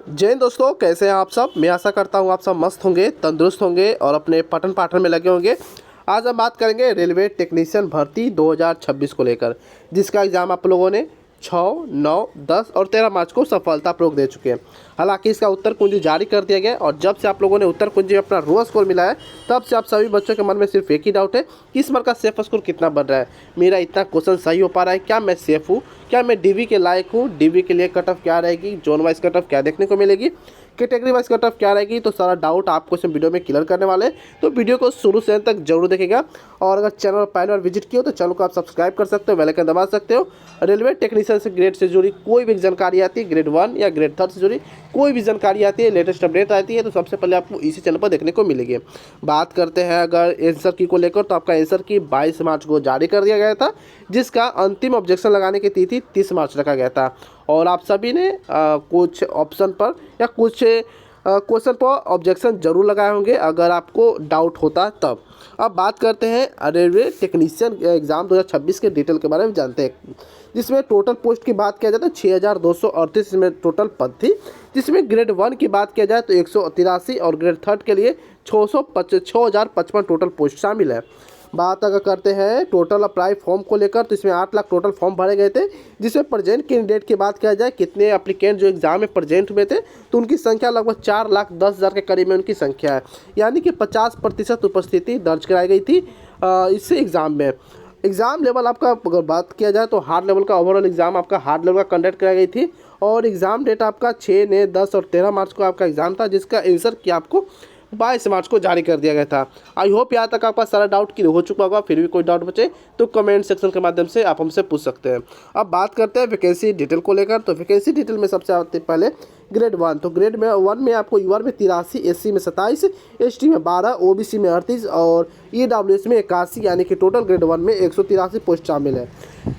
जय हिंद दोस्तों, कैसे हैं आप सब। मैं आशा करता हूं आप सब मस्त होंगे, तंदुरुस्त होंगे और अपने पठन पाठन में लगे होंगे। आज हम बात करेंगे रेलवे टेक्नीशियन भर्ती 2026 को लेकर, जिसका एग्ज़ाम आप लोगों ने 6, 9, 10 और 13 मार्च को सफलतापूर्वक दे चुके हैं। हालांकि इसका उत्तर कुंजी जारी कर दिया गया और जब से आप लोगों ने उत्तर कुंजी में अपना रो स्कोर मिला है, तब से आप सभी बच्चों के मन में सिर्फ एक ही डाउट है कि इस बार का सेफ स्कोर कितना बढ़ रहा है। मेरा इतना क्वेश्चन सही हो पा रहा है, क्या मैं सेफ हूँ, क्या मैं डीवी के लायक हूँ, डीवी के लिए कट ऑफ क्या रहेगी, जोन वाइज कट ऑफ क्या देखने को मिलेगी, कैटेगरी वाइज कट ऑफ क्या रहेगी। तो सारा डाउट आपको इस वीडियो में क्लियर करने वाले हैं, तो वीडियो को शुरू से अंत तक जरूर देखेगा। और अगर चैनल पर पहले बार विजिट किया हो तो चैनल को आप सब्सक्राइब कर सकते हो, बेल आइकन दबा सकते हो। रेलवे टेक्नीशियन से ग्रेड से जुड़ी कोई भी जानकारी आती है, ग्रेड 1 या ग्रेड 3 से जुड़ी कोई भी जानकारी आती है, लेटेस्ट अपडेट आती है, तो सबसे पहले आपको इसी चैनल पर देखने को मिलेगी। बात करते हैं अगर आंसर की को लेकर, तो आपका आंसर की 22 मार्च को जारी कर दिया गया था, जिसका अंतिम ऑब्जेक्शन लगाने की तिथि 30 मार्च रखा गया था। और आप सभी ने कुछ ऑप्शन पर या कुछ क्वेश्चन पर ऑब्जेक्शन जरूर लगाए होंगे अगर आपको डाउट होता तब। अब बात करते हैं रेलवे टेक्नीशियन एग्ज़ाम 2026 के डिटेल के बारे में जानते हैं, जिसमें टोटल पोस्ट की बात किया जाए तो 6238 इसमें टोटल पद थी, जिसमें ग्रेड 1 की बात किया जाए तो 183 और ग्रेड 3 के लिए 6055 टोटल पोस्ट शामिल है। बात अगर करते हैं टोटल अप्लाई फॉर्म को लेकर, तो इसमें 8 लाख टोटल फॉर्म भरे गए थे, जिसमें प्रेजेंट कैंडिडेट की बात किया जाए कितने एप्लीकेंट जो एग्जाम में प्रेजेंट हुए थे, तो उनकी संख्या लगभग 4,10,000 के करीब में उनकी संख्या है, यानी कि 50% उपस्थिति दर्ज कराई गई थी इससे एग्ज़ाम में। एग्ज़ाम लेवल आपका अगर बात किया जाए तो हार्ड लेवल का ओवरऑल एग्ज़ाम आपका हार्ड लेवल का कंडक्ट कराई गई थी, और एग्ज़ाम डेट आपका 6, 9, 10 और 13 मार्च को आपका एग्ज़ाम था, जिसका आंसर की आपको 22 मार्च को जारी कर दिया गया था। आई होप यहाँ तक आपका सारा डाउट क्लियर हो चुका होगा। फिर भी कोई डाउट बचे तो कमेंट सेक्शन के माध्यम से आप हमसे पूछ सकते हैं। अब बात करते हैं वैकेंसी डिटेल को लेकर, तो वैकेंसी डिटेल में सबसे आते पहले ग्रेड 1, तो ग्रेड में 1 में आपको यूआर में 83, एससी में 27, एसटी में 12, ओबीसी में 38 और ईडब्ल्यूएस में 81, यानी कि टोटल ग्रेड 1 में 183 पोस्ट शामिल है।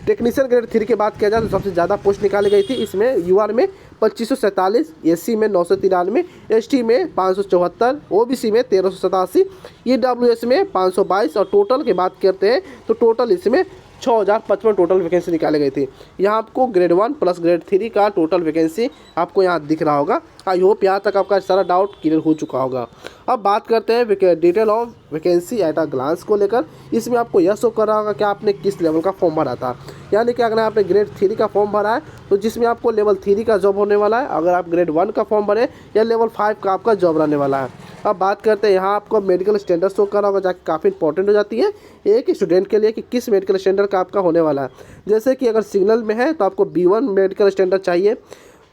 टेक्नीशियन ग्रेड 3 की बात किया जाए तो सबसे ज़्यादा पोस्ट निकाली गई थी, इसमें यूआर में 2547, एससी में 993, एसटी में 574, ओबीसी में 1387, ईडब्ल्यूएस में 522 और टोटल की बात करते हैं तो टोटल इसमें 6055 टोटल वैकेंसी निकाली गई थी। यहाँ आपको ग्रेड 1 प्लस ग्रेड 3 का टोटल वैकेंसी आपको यहाँ दिख रहा होगा। आई होप यहाँ तक आपका सारा डाउट क्लियर हो चुका होगा। अब बात करते हैं detail of vacancy at a glance को लेकर। इसमें आपको यह शो कर रहा होगा कि आपने किस लेवल का फॉर्म भरा था, यानी कि अगर आपने ग्रेड 3 का फॉर्म भरा है तो जिसमें आपको लेवल 3 का जॉब होने वाला है, अगर आप ग्रेड 1 का फॉर्म भरे या लेवल 5 का आपका जॉब रहने वाला है। अब बात करते हैं यहाँ आपको मेडिकल स्टैंडर्ड शो कर रहा होगा, जाके काफ़ी इंपॉर्टेंट हो जाती है एक स्टूडेंट के लिए कि किस मेडिकल स्टैंडर्ड का आपका होने वाला है। जैसे कि अगर सिग्नल में है तो आपको B1 मेडिकल स्टैंडर्ड चाहिए,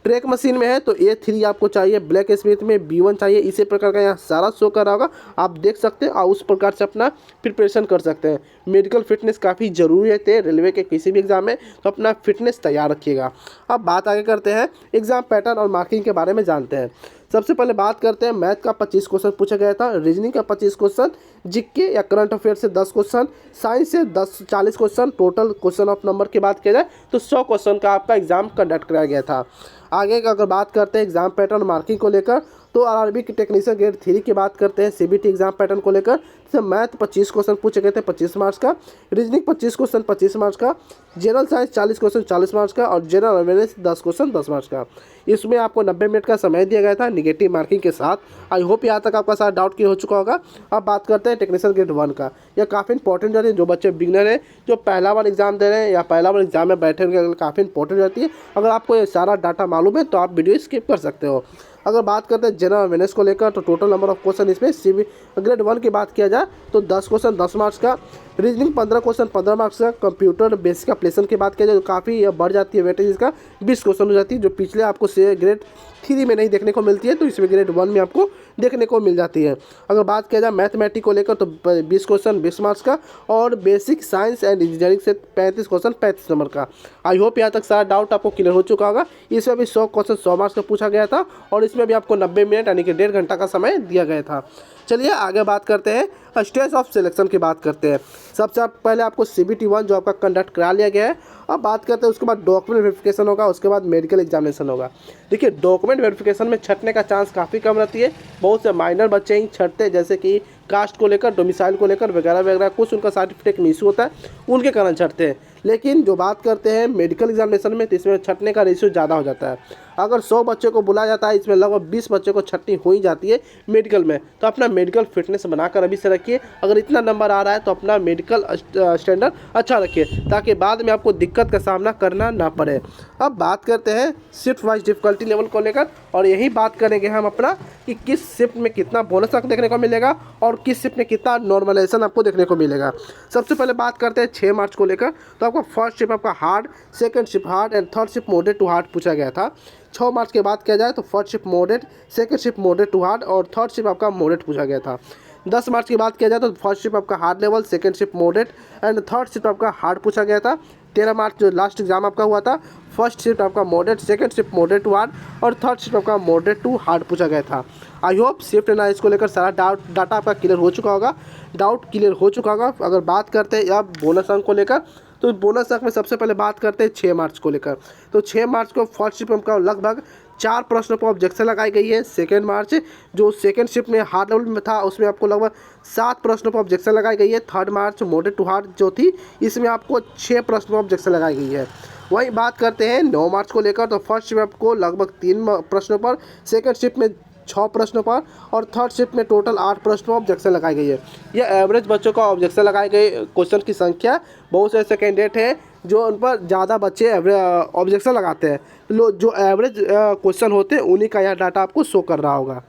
ट्रैक मशीन में है तो A3 आपको चाहिए, ब्लैक स्मिथ में B1 चाहिए। इसी प्रकार का यहाँ सारा शो कर रहा होगा, आप देख सकते हैं और उस प्रकार से अपना प्रिपरेशन कर सकते हैं। मेडिकल फिटनेस काफ़ी ज़रूरी है रेलवे के किसी भी एग्ज़ाम में, तो अपना फिटनेस तैयार रखिएगा। अब बात आगे करते हैं एग्ज़ाम पैटर्न और मार्किंग के बारे में जानते हैं। सबसे पहले बात करते हैं मैथ का 25 क्वेश्चन पूछा गया था, रीजनिंग का 25 क्वेश्चन, जीके या करंट अफेयर से 10 क्वेश्चन, साइंस से 40 question. Total question of number की बात किया जाए तो 100 क्वेश्चन का आपका एग्जाम कंडक्ट कराया गया था। आगे का अगर बात करते हैं एग्जाम पैटर्न मार्किंग को लेकर, तो आरआरबी की टेक्नीशियन ग्रेड 3 की बात करते हैं सीबीटी एग्जाम पैटर्न को लेकर। जैसे मैथ 25 क्वेश्चन पूछे गए थे 25 मार्क्स का, रीजनिंग 25 क्वेश्चन 25 मार्क्स का, जनरल साइंस 40 क्वेश्चन 40 मार्क्स का और जनरल अवेयरनेस 10 क्वेश्चन 10 मार्क्स का। इसमें आपको 90 मिनट का समय दिया गया था निगेटिव मार्किंग के साथ। आई होप यहाँ तक आपका सारा डाउट क्लियर हो चुका होगा। अब बात करते हैं टेक्नीशियन ग्रेड 1 का। यह काफ़ी इंपॉर्टेंट जाती है, जो बच्चे बिगनर हैं, जो पहला बार एग्जाम दे रहे हैं या पहला बार एग्जाम में बैठे हुए, काफ़ी इंपॉर्टेंट जाती है। अगर आपको ये सारा डाटा मालूम है तो आप वीडियो स्किप कर सकते हो। अगर बात करते हैं जनरल अवेयरनेस को लेकर, तो टोटल नंबर ऑफ क्वेश्चन इसमें ग्रेड 1 की बात किया जाए तो 10 क्वेश्चन 10 मार्क्स का, रीजनिंग 15 क्वेश्चन 15 मार्क्स का, कंप्यूटर बेसिक एप्लीकेशन की बात किया जाए तो काफ़ी बढ़ जाती है वेटेज, इसका 20 क्वेश्चन हो जाती है, जो पिछले आपको से ग्रेड 3 में नहीं देखने को मिलती है, तो इसमें ग्रेड 1 में आपको देखने को मिल जाती है। अगर बात किया जाए मैथमेटिक्स को लेकर तो 20 क्वेश्चन 20 मार्क्स का और बेसिक साइंस एंड इंजीनियरिंग से 35 क्वेश्चन 35 नंबर का। आई होप यहाँ तक सारा डाउट आपको क्लियर हो चुका होगा। इसमें भी 100 क्वेश्चन 100 मार्क्स का पूछा गया था और इसमें भी आपको 90 मिनट यानी कि 1.5 घंटा का समय दिया गया था। चलिए आगे बात करते हैं स्टेज ऑफ सिलेक्शन की बात करते हैं। सबसे पहले आपको CBT 1 जो आपका कंडक्ट करा लिया गया है, अब बात करते हैं उसके बाद डॉक्यूमेंट वेरिफिकेशन होगा, उसके बाद मेडिकल एग्जामिनेशन होगा। देखिए डॉक्यूमेंट वेरिफिकेशन में छटने का चांस काफ़ी कम रहती है, बहुत से माइनर बच्चे ही छटते हैं, जैसे कि कास्ट को लेकर, डोमिसाइल को लेकर वगैरह वगैरह, कुछ उनका सर्टिफिकेट में इशू होता है, उनके कारण छटते हैं। लेकिन जो बात करते हैं मेडिकल एग्जामिनेशन में, तो इसमें छटने का रेशियो ज़्यादा हो जाता है। अगर 100 बच्चों को बुलाया जाता है, इसमें लगभग 20 बच्चों को छटनी हो ही जाती है मेडिकल में। तो अपना मेडिकल फिटनेस बनाकर अभी से रखिए, अगर इतना नंबर आ रहा है तो अपना मेडिकल स्टैंडर्ड अच्छा रखिए, ताकि बाद में आपको दिक्कत का सामना करना ना पड़े। अब बात करते हैं शिफ्ट वाइज डिफिकल्टी लेवल को लेकर, और यही बात करेंगे हम अपना कि किस शिफ्ट में कितना बोनस आपको देखने को मिलेगा और किस शिफ्ट में कितना नॉर्मलाइजेशन आपको देखने को मिलेगा। सबसे पहले बात करते हैं 6 मार्च को लेकर। तो आपका फर्स्ट शिफ्ट आपका hard, second shift hard and third shift moderate to hard पूछा गया था। 6 मार्च की बात किया जाए तो first shift moderate, second shift moderate to hard और थर्ड शिफ्ट आपका मॉडरेट पूछा गया था। 10 मार्च की बात किया जाए तो फर्स्ट शिफ्ट आपका hard level, second shift moderate and third shift आपका हार्ड पूछा गया था। 13 मार्च जो लास्ट एग्जाम आपका हुआ था, फर्स्ट शिफ्ट आपका moderate, second shift moderate to hard और थर्ड शिफ्ट आपका मॉडरेट टू हार्ड पूछा गया था। आई होप शिफ्ट एनालिसिस को लेकर सारा डाटा आपका क्लियर हो चुका होगा, डाउट क्लियर हो चुका होगा। अगर बात करते हैं अब बोनस अंक को लेकर, तो बोनस अंक में सबसे पहले बात करते हैं 6 मार्च को लेकर। तो 6 मार्च को फर्स्ट शिफ्ट का लगभग 4 प्रश्नों पर ऑब्जेक्शन लगाई गई है। सेकेंड मार्च जो सेकेंड शिफ्ट में हार्ड लेवल में था, उसमें आपको लगभग 7 प्रश्नों पर ऑब्जेक्शन लगाई गई है। Third March moderate to hard जो थी, इसमें आपको 6 प्रश्नों पर ऑब्जेक्शन लगाई गई है। वहीं बात करते हैं 9 मार्च को लेकर, तो फर्स्ट शिफ्ट आपको लगभग 3 प्रश्नों पर, सेकेंड शिफ्ट में 6 प्रश्नों पर और थर्ड शिफ्ट में टोटल 8 प्रश्नों पर ऑब्जेक्शन लगाई गई है। यह एवरेज बच्चों का ऑब्जेक्शन लगाए गए क्वेश्चन की संख्या, बहुत से ऐसे कैंडिडेट हैं जो उन पर ज़्यादा बच्चे ऑब्जेक्शन लगाते हैं, जो एवरेज क्वेश्चन होते हैं उन्हीं का यह डाटा आपको शो कर रहा होगा।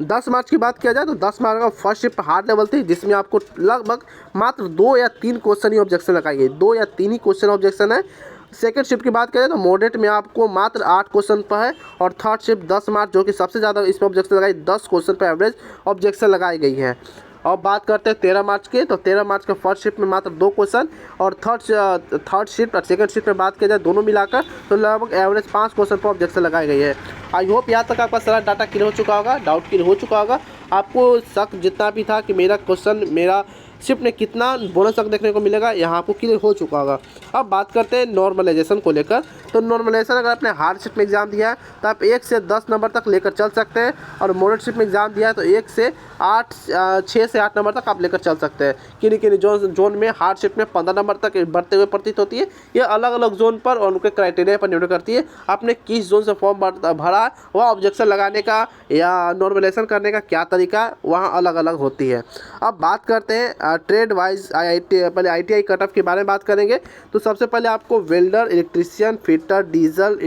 10 मार्च की बात किया जाए तो 10 मार्च का फर्स्ट शिफ्ट हार्ड लेवल थी, जिसमें आपको लगभग मात्र 2 या 3 क्वेश्चन ही ऑब्जेक्शन लगाई गई, 2 या 3 ही क्वेश्चन ऑब्जेक्शन है। सेकेंड शिफ्ट की बात करें तो मॉडरेट में आपको मात्र 8 क्वेश्चन पर है, और थर्ड शिफ्ट 10 मार्च जो कि सबसे ज़्यादा इसमें ऑब्जेक्शन लगाई, 10 क्वेश्चन पर एवरेज ऑब्जेक्शन लगाई गई है। अब बात करते हैं 13 मार्च के, तो 13 मार्च का फर्स्ट शिफ्ट में मात्र 2 क्वेश्चन और थर्ड शिफ्ट और सेकंड शिफ्ट में बात किया जाए दोनों मिलाकर तो लगभग एवरेज 5 क्वेश्चन पर ऑब्जेक्शन लगाई गई है। आई होप यहाँ तक आपका सारा डाटा क्लियर हो चुका होगा, डाउट क्लियर हो चुका होगा। आपको शक जितना भी था कि मेरा शिफ्ट में कितना बोनस अंक देखने को मिलेगा, यहाँ आपको क्लियर हो चुका होगा। अब बात करते हैं नॉर्मलाइजेशन को लेकर। तो नॉर्मलाइजेशन अगर आपने हार्ड शिफ्ट में एग्जाम दिया है तो आप 1 से 10 नंबर तक लेकर चल सकते हैं, और मॉडरेट शिफ्ट में एग्जाम दिया है तो 6 से 8 नंबर तक आप लेकर चल सकते हैं। किन्हीं जोन में हार्ड शिफ्ट में 15 नंबर तक बढ़ते हुए प्रतीत होती है। ये अलग अलग जोन पर और उनके क्राइटेरिया पर निर्भर करती है, आपने किस जोन से फॉर्म भरा है, वह ऑब्जेक्शन लगाने का या नॉर्मलाइजेशन करने का क्या तरीका वहाँ अलग अलग होती है। अब बात करते हैं ट्रेड वाइज पहले ITI कट ऑफ के बारे में बात करेंगे। तो सबसे पहले आपको welder, electrician, fitter, diesel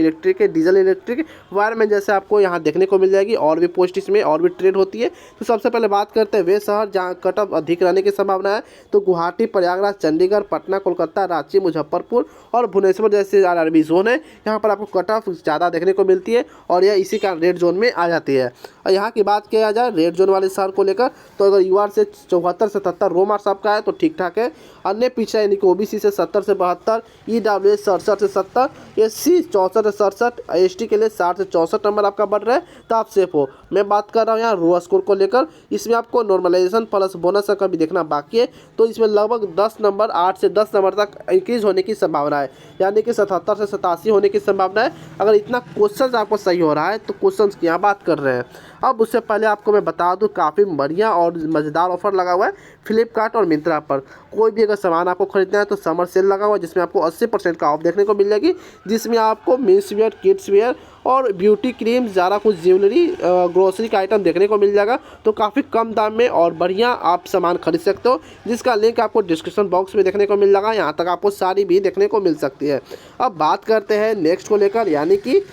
electric wireman जैसे आपको यहाँ देखने को मिल जाएगी, और भी पोस्ट इसमें और भी ट्रेड होती है। तो सबसे पहले बात करते हैं वे शहर जहाँ कट ऑफ अधिक रहने की संभावना है। तो गुवाहाटी, प्रयागराज, चंडीगढ़, पटना, कोलकाता, रांची, मुजफ्फरपुर और भुवनेश्वर जैसे RRB जोन है, यहाँ पर आपको कट ऑफ ज़्यादा देखने को मिलती है और यह इसी का रेड जोन में आ जाती है। और यहाँ की बात किया जाए रेड जोन वाले शहर को लेकर, तो अगर UR से 74 से 77 रो मार्क्स आपका है तो ठीक ठाक है। अन्य पिछड़ा यानी कि OBC से 70 से 72, EWS 67 से 70, SC 64 से 67, ST के लिए 60 से 64 नंबर आपका बढ़ रहा है, तो आप सेफ हो। मैं बात कर रहा हूँ यहाँ रो स्कोर को लेकर, इसमें आपको नॉर्मलाइजेशन प्लस बोनस का भी देखना बाकी है। तो इसमें लगभग 10 नंबर 8 से 10 नंबर तक इंक्रीज होने की संभावना है, यानी कि 77 से 87 होने की संभावना है। अगर इतना क्वेश्चन आपको सही हो रहा है तो क्वेश्चन की यहाँ बात कर रहे हैं। अब उससे पहले आपको मैं बता दूं काफ़ी बढ़िया और मज़ेदार ऑफर लगा हुआ है फ्लिपकार्ट और मिंत्रा पर। कोई भी अगर सामान आपको खरीदना है तो समर सेल लगा हुआ है, जिसमें आपको 80% का ऑफ देखने को मिल जाएगी, जिसमें आपको मेंस वेयर, किड्स वेयर और ब्यूटी क्रीम, ज़्यादा कुछ ज्वेलरी, ग्रोसरी का आइटम देखने को मिल जाएगा। तो काफ़ी कम दाम में और बढ़िया आप सामान खरीद सकते हो, जिसका लिंक आपको डिस्क्रिप्शन बॉक्स में देखने को मिल जाएगा। यहाँ तक आपको सारी भी देखने को मिल सकती है। अब बात करते हैं नेक्स्ट को लेकर, यानी कि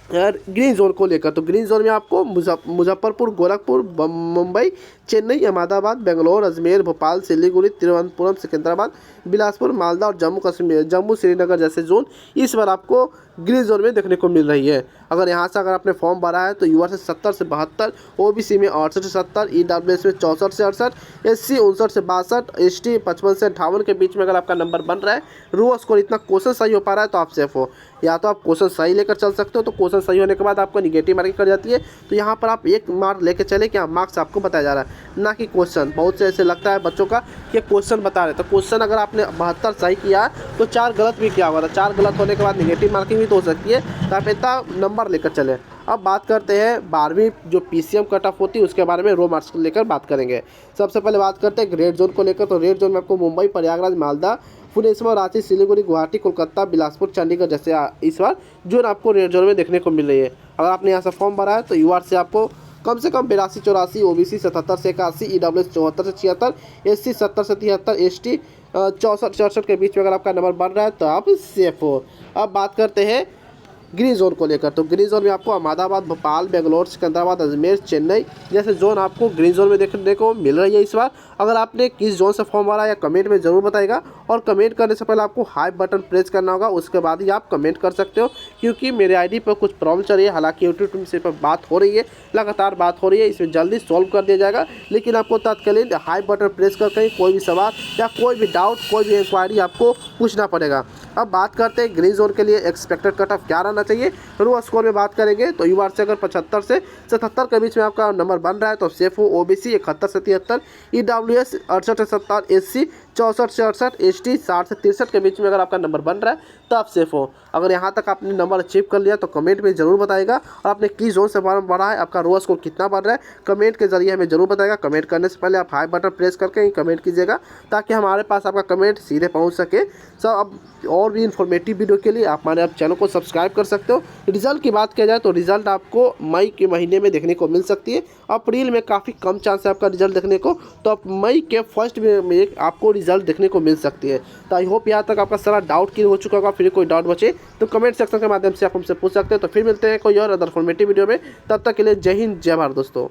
ग्रीन जोन को लेकर। तो ग्रीन जोन में आपको मुजफ्फरपुर, गोरखपुर, मुंबई, चेन्नई, अहमदाबाद, बेंगलोर, अजमेर, भोपाल, सिलीगुड़ी, तिरुवनंतपुरम, सिकंदराबाद, बिलासपुर, मालदा और जम्मू श्रीनगर जैसे जोन इस बार आपको ग्रीन जोन में देखने को मिल रही है। अगर यहाँ से अगर आपने फॉर्म भरा है तो यूआर से 70 से 72, ओबीसी में 68 से 70, ईडब्ल्यूएस में 64 से 68, एससी 59 से 62, एसटी 55 से 58 के बीच में अगर आपका नंबर बन रहा है, रो स्कोर इतना क्वेश्चन सही हो पा रहा है तो आप सेफ हो। या तो आप क्वेश्चन सही लेकर चल सकते हो, तो क्वेश्चन सही होने के बाद आपको निगेटिव मार्किंग कर जाती है, तो यहाँ पर आप 1 मार्क लेके चले कि हाँ मार्क्स आपको बताया जा रहा है, ना कि क्वेश्चन। बहुत से ऐसे लगता है बच्चों का कि क्वेश्चन बता रहे, तो क्वेश्चन अगर आपने 72 सही किया है तो 4 गलत भी किया होगा, तो 4 गलत होने के बाद निगेटिव मार्किंग भी तो हो सकती है, तो आप इतना नंबर लेकर चले। अब बात करते हैं 12वीं जो पीसीएम कट ऑफ होती है उसके बारे में, रो मार्क्स को लेकर बात करेंगे। सबसे पहले बात करते हैं रेड जोन को लेकर। तो रेड जोन में आपको मुंबई, प्रयागराज, मालदा, भुवनेश्वर, रांची, सिलीगुड़ी, गुवाहाटी, कोलकाता, बिलासपुर, चंडीगढ़ जैसे इस बार जोन आपको रेड जोन में देखने को मिल रही है। अगर आपने यहाँ से फॉर्म भरा है तो यूआर से आपको कम से कम 82-84, ओबीसी 77 से 81, ईडब्ल्यूएस 74 से 76, एससी 70 से 73, एसटी 64-64 के बीच में अगर आपका नंबर बन रहा है तो आप सेफ हो। अब बात करते हैं ग्रीन जोन को लेकर। तो ग्रीन जोन में आपको अहमदाबाद, भोपाल, बेंगलोर, सिकंदराबाद, अजमेर, चेन्नई जैसे जोन आपको ग्रीन जोन में देखने को मिल रही है इस बार। अगर आपने किस जोन से फॉर्म भरा या कमेंट में ज़रूर बताएगा, और कमेंट करने से पहले आपको हाई बटन प्रेस करना होगा, उसके बाद ही आप कमेंट कर सकते हो, क्योंकि मेरे आईडी पर कुछ प्रॉब्लम चल रही है। हालांकि यूट्यूब से पर बात हो रही है, लगातार बात हो रही है, इसमें जल्दी सॉल्व कर दिया जाएगा, लेकिन आपको तत्कालीन हाई बटन प्रेस करके कोई भी सवाल या कोई भी डाउट, कोई भी इंक्वायरी आपको पूछना पड़ेगा। अब बात करते हैं ग्रीन जोन के लिए एक्सपेक्टेड कट ऑफ क्या रहना चाहिए। रो स्कोर में बात करेंगे तो यूआर से अगर 75 से 77 के बीच में आपका नंबर बन रहा है तो सेफ हो। ओबीसी 71 से 73, ईडब्ल्यूएस 68 से 70, एससी 64 से 68, एसटी 60 से 63 के बीच में अगर आपका नंबर बन रहा है तो आप सेफ हो। अगर यहाँ तक आपने नंबर अचीव कर लिया तो कमेंट में ज़रूर बताएगा, और आपने किस जोन से फॉर्म भरा है, आपका रो स्कोर कितना बन रहा है, कमेंट के जरिए हमें ज़रूर बताएगा। कमेंट करने से पहले आप हाई बटन प्रेस करके ही कमेंट कीजिएगा, ताकि हमारे पास आपका कमेंट सीधे पहुँच सके। सब अब और भी इन्फॉर्मेटिव वीडियो के लिए आप हमारे आप चैनल को सब्सक्राइब कर सकते हो। रिजल्ट की बात किया जाए तो रिजल्ट आपको मई के महीने में देखने को मिल सकती है। अप्रैल में काफ़ी कम चांस है आपका रिजल्ट देखने को, तो आप मई के फर्स्ट में आपको रिजल्ट देखने को मिल सकती है। तो आई होप यहाँ तक आपका सारा डाउट क्लियर हो चुका होगा। फिर कोई डाउट बचे तो कमेंट सेक्शन के माध्यम से आप हमसे पूछ सकते हैं। तो फिर मिलते हैं कोई और अदर इन्फॉर्मेटिव वीडियो में, तब तक के लिए जय हिंद, जय भारत दोस्तों।